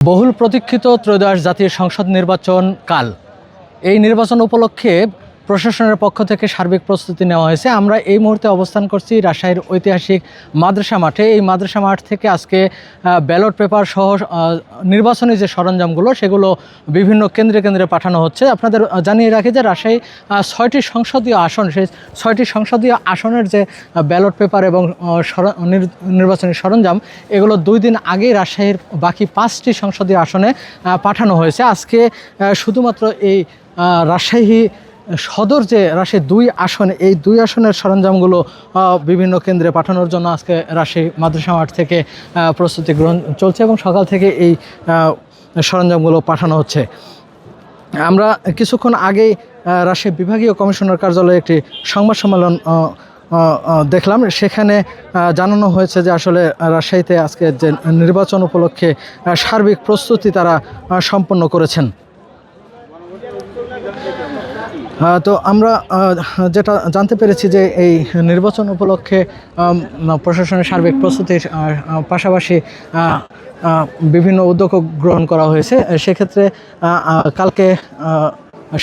বহুল প্রতীক্ষিত ত্রয়োদশ জাতীয় সংসদ নির্বাচন কাল। এই নির্বাচন উপলক্ষে প্রশাসনের পক্ষ থেকে সার্বিক প্রস্তুতি নেওয়া হয়েছে। আমরা এই মুহূর্তে অবস্থান করছি রাজশাহীর ঐতিহাসিক মাদ্রাসা মাঠে। এই মাদ্রাসা মাঠ থেকে আজকে ব্যালট পেপার সহ নির্বাচনী যে সরঞ্জামগুলো সেগুলো বিভিন্ন কেন্দ্রে কেন্দ্রে পাঠানো হচ্ছে। আপনাদের জানিয়ে রাখি যে রাজশাহী 6টি সংসদীয় আসন, সেই 6টি সংসদীয় আসনের যে ব্যালট পেপার এবং নির্বাচনী সরঞ্জাম এগুলো 2 দিন আগেই রাজশাহীর বাকি 5টি সংসদীয় আসনে পাঠানো হয়েছে। আজকে শুধুমাত্র এই রাজশাহী সদর যে রাজশাহী 2 আসন, এই 2 আসনের সরঞ্জামগুলো বিভিন্ন কেন্দ্রে পাঠানোর জন্য আজকে রাজশাহী মাদ্রাসা মাঠ থেকে প্রস্তুতি গ্রহণ চলছে এবং সকাল থেকে এই সরঞ্জামগুলো পাঠানো হচ্ছে। আমরা কিছুক্ষণ আগেই রাজশাহী বিভাগীয় কমিশনার কার্যালয়ে একটি সংবাদ সম্মেলন দেখলাম। সেখানে জানানো হয়েছে যে আসলে রাজশাহীতে আজকে যে নির্বাচন উপলক্ষে সার্বিক প্রস্তুতি তারা সম্পন্ন করেছেন। তো আমরা যেটা জানতে পেরেছি যে এই নির্বাচন উপলক্ষে প্রশাসনের সার্বিক প্রস্তুতির পাশাপাশি বিভিন্ন উদ্যোগ গ্রহণ করা হয়েছে। সেক্ষেত্রে কালকে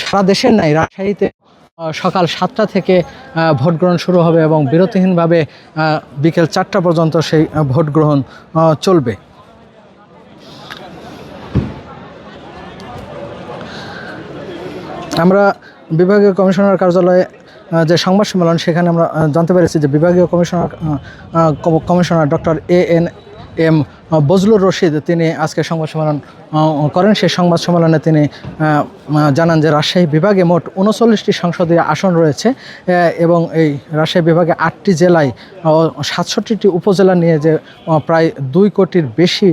সারা দেশের নাই রাজশাহীতে সকাল 7টা থেকে ভোট গ্রহণ শুরু হবে এবং বিরতিহীনভাবে বিকেল 4টা পর্যন্ত সেই ভোট গ্রহণ চলবে। আমরা বিভাগীয় কমিশনার কার্যালয়ে যে সংবাদ সম্মেলন সেখানে আমরা জানতে পেরেছি যে বিভাগীয় commissioner doctor ANM Bazlur Rashid তিনি আজকে সংবাদ সম্মেলন করেন। সেই সংবাদ সম্মেলনে তিনি জানান যে রাজশাহী বিভাগে মোট 39টি সংসদীয় আসন রয়েছে এবং এই রাজশাহী বিভাগে 8টি জেলায় 67টি উপজেলা নিয়ে যে প্রায় 2 কোটির বেশি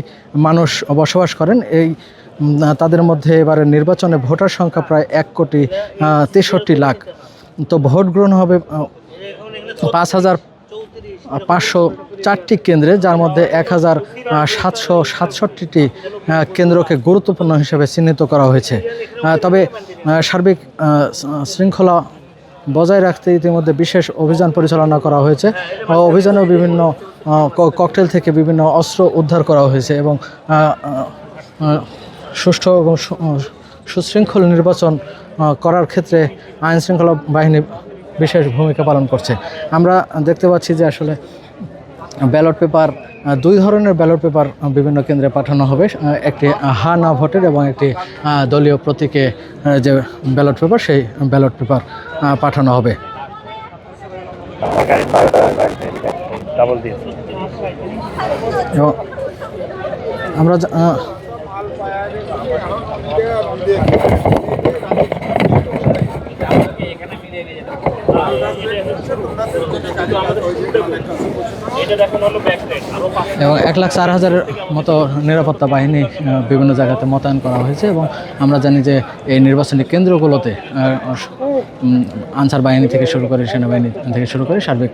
মানুষ বসবাস করেন। এই তাদের মধ্যে এবারে নির্বাচনে ভোটার সংখ্যা প্রায় 1,63,00,000। তো ভোট গ্রহণ হবে 5,504টি কেন্দ্রে, যার মধ্যে 1,767টি কেন্দ্রকে গুরুত্বপূর্ণ হিসেবে চিহ্নিত করা হয়েছে। তবে সার্বিক শৃঙ্খলা বজায় রাখতে ইতিমধ্যে বিশেষ অভিযান পরিচালনা করা হয়েছে। অভিযানে বিভিন্ন ককটেল থেকে বিভিন্ন অস্ত্র উদ্ধার করা হয়েছে এবং সুষ্ঠু এবং সুশৃঙ্খল নির্বাচন করার ক্ষেত্রে আইন শৃঙ্খলা বাহিনী বিশেষ ভূমিকা পালন করছে। আমরা দেখতে পাচ্ছি যে আসলে ব্যালট পেপার 2 ধরনের ব্যালট পেপার বিভিন্ন কেন্দ্রে পাঠানো হবে। একটি হা না ভোটের এবং একটি দলীয় প্রতীকে যে ব্যালট পেপার সেই ব্যালট পেপার পাঠানো হবে। এবং আমরা এবং 1,04,000-এর মতো নিরাপত্তা বাহিনী বিভিন্ন জায়গাতে মোতায়েন করা হয়েছে এবং আমরা জানি যে এই নির্বাচনী কেন্দ্রগুলোতে আনসার বাহিনী থেকে শুরু করে সেনাবাহিনী থেকে শুরু করে সার্বিক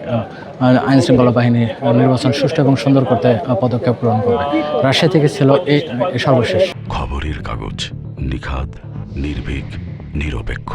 আইন শৃঙ্খলা বাহিনী নির্বাচন সুষ্ঠু এবং সুন্দর করতে পদক্ষেপ গ্রহণ করবে। রাজশাহী থেকে ছিল এই সর্বশেষ খবরের কাগজ, নিখাদ, নির্ভীক, নিরপেক্ষ।